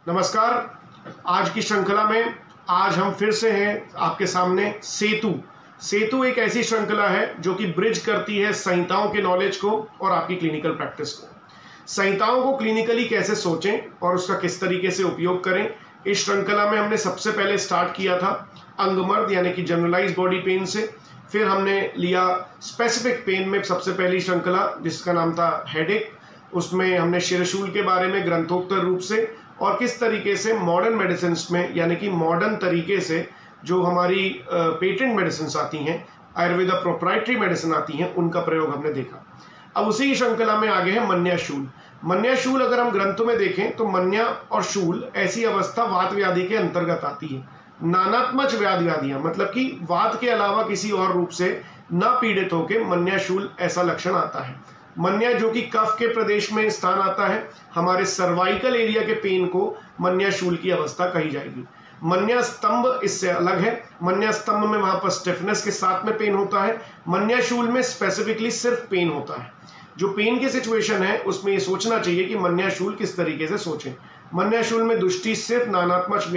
नमस्कार। आज की श्रृंखला में आज हम फिर से हैं आपके सामने। सेतु एक ऐसी श्रृंखला है जो कि ब्रिज करती है संहिताओं के नॉलेज को और आपकी क्लिनिकल प्रैक्टिस को। संहिताओं को क्लिनिकली कैसे सोचें और उसका किस तरीके से उपयोग करें, इस श्रृंखला में हमने सबसे पहले स्टार्ट किया था अंगमर्द यानी कि जनरलाइज बॉडी पेन से। फिर हमने लिया स्पेसिफिक पेन में सबसे पहली श्रृंखला जिसका नाम था हेडेक। उसमें हमने शिरशूल के बारे में ग्रंथोत्तर रूप से और किस तरीके से मॉडर्न मेडिसिन में यानी कि मॉडर्न तरीके से जो हमारी पेटेंट मेडिसिन आती हैं, आयुर्वेदा प्रोप्राइटरी मेडिसिन आती हैं, उनका प्रयोग हमने देखा। अब उसी श्रृंखला में आगे है मन्याशूल। मन्याशूल अगर हम ग्रंथों में देखें तो मन्या और शूल ऐसी अवस्था वात व्याधि के अंतर्गत आती है। नानात्मक व्याधियां मतलब कि वात के अलावा किसी और रूप से न पीड़ित होकर मन्याशूल ऐसा लक्षण आता है। मन्या जो कि कफ के प्रदेश में स्थान आता है, हमारे सर्वाइकल एरिया के पेन को मन्याशूल की अवस्था कही जाएगी। मन्या स्तंभ इससे अलग है। मन्या स्तंभ में वहां पर स्टिफनेस के साथ में पेन होता है। मन्याशूल में स्पेसिफिकली सिर्फ पेन होता है। जो पेन की सिचुएशन है उसमें ये सोचना चाहिए कि मन्याशूल किस तरीके से सोचें। मन्याशूल में दृष्टि सिर्फ नानात्मक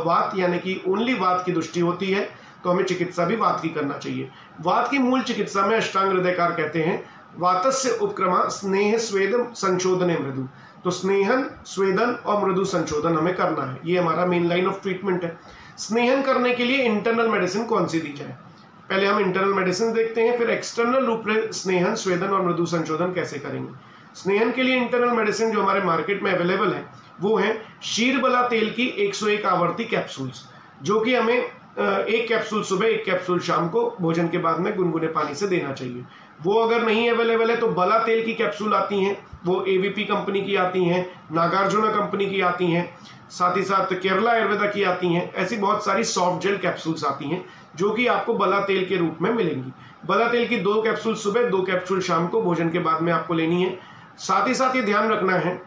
वात यानी कि ओनली वात की दृष्टि होती है, तो हमें चिकित्सा भी वात की करना चाहिए। वात की मूल चिकित्सा में अष्टांग हृदयकार कहते हैं वातस्य उपक्रमा स्नेह स्वेदन संशोधने मृदु। तो स्नेहन, स्वेदन और मृदु संशोधन हमें करना है। ये हमारा मेन लाइन ऑफ ट्रीटमेंट है। स्नेहन करने के लिए इंटरनल मेडिसिन कौन सी दी जाए, पहले हम इंटरनल मेडिसिन देखते हैं, फिर एक्सटर्नल रूप में स्नेहन, स्वेदन और मृदु संशोधन कैसे करेंगे। स्नेहन के लिए इंटरनल मेडिसिन जो हमारे मार्केट में अवेलेबल है वो है शीरबला तेल की 101 आवर्ती कैप्सूल्स, जो कि हमें एक कैप्सूल सुबह, एक कैप्सूल शाम को भोजन के बाद में गुनगुने पानी से देना चाहिए। वो अगर नहीं अवेलेबल है तो बला तेल की कैप्सूल आती हैं, वो एवीपी कंपनी की आती हैं, नागार्जुना कंपनी की आती हैं, साथ ही साथ केरला आयुर्वेदा की आती हैं। ऐसी बहुत सारी सॉफ्ट जेल कैप्सूल्स आती हैं जो कि आपको बला तेल के रूप में मिलेंगी। बला तेल की 2 कैप्सूल सुबह, 2 कैप्सूल शाम को भोजन के बाद में आपको लेनी है। साथ ही साथ ये ध्यान रखना है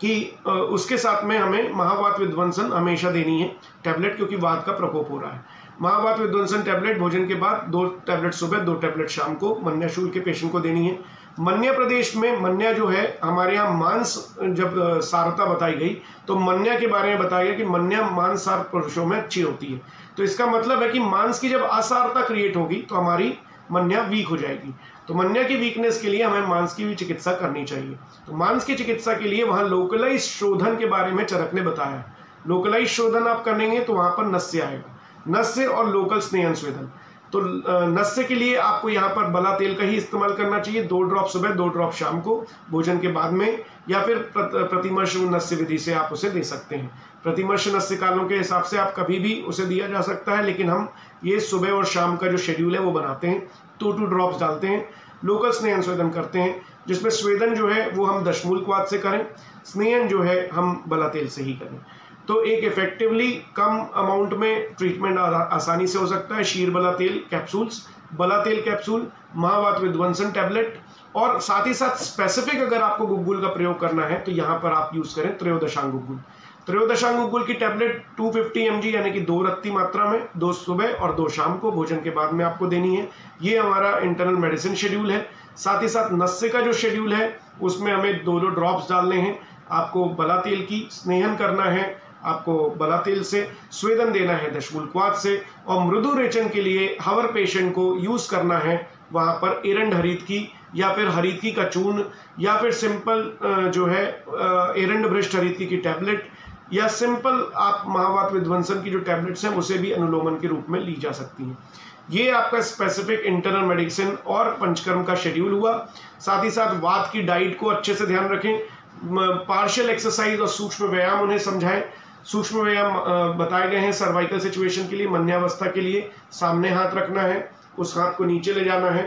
कि उसके साथ में हमें महावात विध्वंसन हमेशा देनी है टैबलेट, क्योंकि वात का प्रकोप हो रहा है। महावात विध्वंसन टैबलेट भोजन के बाद 2 टैबलेट सुबह, 2 टैबलेट शाम को मन्याशूल के पेशेंट को देनी है। मन्या प्रदेश में मन्या जो है हमारे यहाँ मांस जब सारता बताई गई तो मन्या के बारे में बताया गया कि मन्या मांसाहार पुरुषों में अच्छी होती है। तो इसका मतलब है कि मांस की जब असारता क्रिएट होगी तो हमारी मन्या वीक हो जाएगी। तो मन्या की वीकनेस के लिए हमें मांस की भी चिकित्सा करनी चाहिए। तो मांस की चिकित्सा के लिए वहाँ लोकलाइज शोधन के बारे में चरक ने बताया। लोकलाइज शोधन आप करेंगे तो वहाँ पर नस्य आएगा, नस्य और लोकल स्नेहन स्वेदन। तो नस्य के लिए आपको यहाँ पर बला तेल का ही इस्तेमाल करना चाहिए। 2 ड्रॉप सुबह, 2 ड्रॉप शाम को भोजन के बाद में, या फिर प्रतिमर्श नस्य विधि से आप उसे दे सकते हैं। प्रतिमर्श नस्य कालों के हिसाब से आप कभी भी उसे दिया जा सकता है, लेकिन हम ये सुबह और शाम का जो शेड्यूल है वो बनाते हैं। 2 ड्रॉप्स डालते हैं, लोकल स्नेहन स्वेदन करते हैं, जिसमें स्वेदन जो है वो हम दशमूलक्वाथ से करें, स्नेहन जो है हम बला तेल से ही करें। तो एक इफेक्टिवली कम अमाउंट में ट्रीटमेंट आसानी से हो सकता है। शीरबला तेल कैप्सूल्स, बला तेल कैप्सूल, महावात विध्वंसन टैबलेट, और साथ ही साथ स्पेसिफिक अगर आपको गुग्गुल का प्रयोग करना है तो यहाँ पर आप यूज करें त्रयोदशांग गुग्गुल। त्रयोदशांग गुग्गुल की टैबलेट 250 mg यानी कि 2 रत्ती मात्रा में 2 सुबह और 2 शाम को भोजन के बाद में आपको देनी है। ये हमारा इंटरनल मेडिसिन शेड्यूल है। साथ ही साथ नस्य का जो शेड्यूल है उसमें हमें 2 ड्रॉप्स डालने हैं। आपको बला तेल की स्नेहन करना है, आपको बला तेल से स्वेदन देना है दशमूलक्वाथ से, और मृदु रेचन के लिए हवर पेशेंट को यूज करना है वहाँ पर एरंड हरित की या फिर हरितकी का चूर्ण, या फिर सिंपल जो है एरंड भ्रष्ट हरितकी की टैबलेट, या सिंपल आप महावात विध्वंसन की जो टैबलेट्स हैं उसे भी अनुलोमन के रूप में ली जा सकती हैं। ये आपका स्पेसिफिक इंटरनल मेडिसिन और पंचकर्म का शेड्यूल हुआ। साथ ही साथ वात की डाइट को अच्छे से ध्यान रखें, पार्शियल एक्सरसाइज और सूक्ष्म व्यायाम उन्हें समझाएं। सूक्ष्म व्यायाम बताए गए हैं सर्वाइकल सिचुएशन के लिए, मन्यावस्था के लिए सामने हाथ रखना है, उस हाथ को नीचे ले जाना है,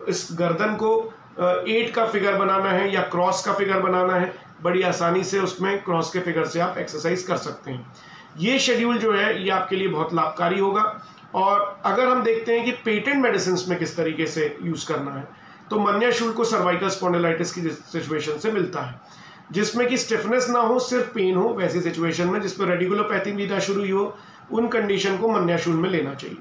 इस गर्दन को 8 का फिगर बनाना है या क्रॉस का फिगर बनाना है। बड़ी आसानी से उसमें क्रॉस के फिगर से आप एक्सरसाइज कर सकते हैं। ये शेड्यूल जो है ये आपके लिए बहुत लाभकारी होगा। और अगर हम देखते हैं कि पेटेंट मेडिसिन में किस तरीके से यूज करना है, तो मन्याशूल को सर्वाइकल स्पॉन्डिलाइटिस की सिचुएशन से मिलता है, जिसमें कि स्टिफनेस ना हो, सिर्फ पेन हो। वैसी सिचुएशन में जिसमें रेडिकुलोपैथी विधा शुरू हुई हो, उन कंडीशन को मन्याशूल में लेना चाहिए।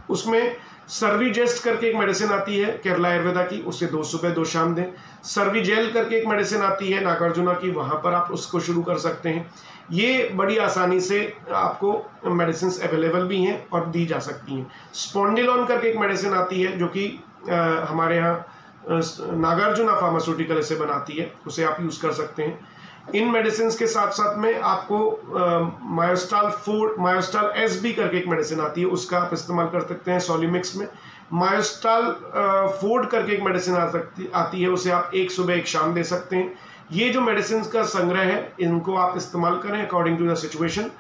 उसमें सर्विजेस्ट करके एक मेडिसिन आती है केरला आयुर्वेदा की, उससे 2 सुबह 2 शाम दें। सर्विजेल करके एक मेडिसिन आती है नागार्जुना की, वहाँ पर आप उसको शुरू कर सकते हैं। ये बड़ी आसानी से आपको मेडिसिन अवेलेबल भी हैं और दी जा सकती हैं। स्पॉन्डिलोन करके एक मेडिसिन आती है जो कि हमारे यहाँ नागार्जुना फार्मास्यूटिकल इसे बनाती है, उसे आप यूज़ कर सकते हैं। इन मेडिसिन के साथ साथ में आपको मायोस्टाल एसबी करके एक मेडिसिन आती है, उसका आप इस्तेमाल कर सकते हैं सॉलिमिक्स में। मायोस्टाल फोर्ड करके एक मेडिसिन आती है, उसे आप 1 सुबह 1 शाम दे सकते हैं। ये जो मेडिसिन का संग्रह है इनको आप इस्तेमाल करें अकॉर्डिंग टू द सिचुएशन।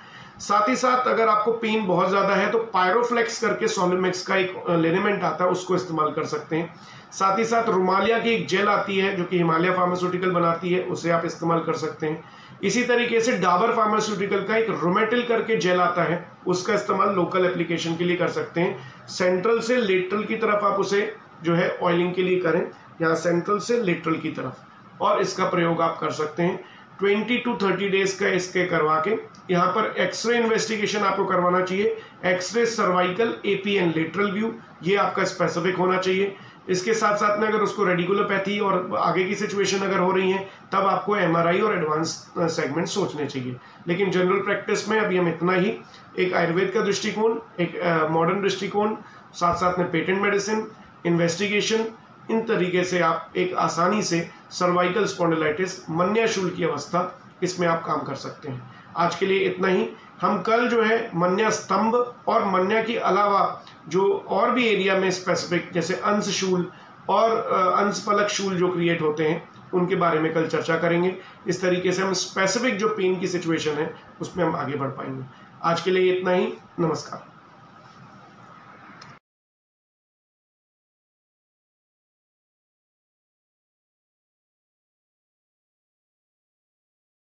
साथ ही साथ अगर आपको पेन बहुत ज़्यादा है तो पायरोफ्लेक्स करके सॉलिमिक्स का एक लिनेमेंट आता है, उसको इस्तेमाल कर सकते हैं। साथ ही साथ रुमालिया की एक जेल आती है जो कि हिमालय फार्मास्यूटिकल बनाती है, उसे आप इस्तेमाल कर सकते हैं। इसी तरीके से डाबर फार्मास्यूटिकल का एक रोमेटिल करके जेल आता है, उसका इस्तेमाल लोकल एप्लीकेशन के लिए कर सकते हैं। सेंट्रल से लेटरल की तरफ आप उसे जो है ऑयलिंग के लिए करें, यहाँ सेंट्रल से लेटरल की तरफ, और इसका प्रयोग आप कर सकते हैं। 20 to 30 डेज का इसके करवा के यहाँ पर एक्सरे इन्वेस्टिगेशन आपको करवाना चाहिए। X ray cervical AP and lateral view ये आपका स्पेसिफिक होना चाहिए। इसके साथ साथ में अगर उसको रेडिकुलोपैथी और आगे की सिचुएशन अगर हो रही है तब आपको एमआरआई और एडवांस सेगमेंट सोचने चाहिए। लेकिन जनरल प्रैक्टिस में अभी हम इतना ही, एक आयुर्वेद का दृष्टिकोण, एक मॉडर्न दृष्टिकोण, साथ साथ में पेटेंट मेडिसिन, इन्वेस्टिगेशन, इन तरीके से आप एक आसानी से सर्वाइकल स्पॉन्डिलाइटिस मन्याशूल की अवस्था इसमें आप काम कर सकते हैं। आज के लिए इतना ही। हम कल जो है मन्या स्तंभ और मन्या के अलावा जो और भी एरिया में स्पेसिफिक जैसे अंशशूल और अंशफलक शूल जो क्रिएट होते हैं उनके बारे में कल चर्चा करेंगे। इस तरीके से हम स्पेसिफिक जो पेन की सिचुएशन है उसमें हम आगे बढ़ पाएंगे। आज के लिए इतना ही। नमस्कार।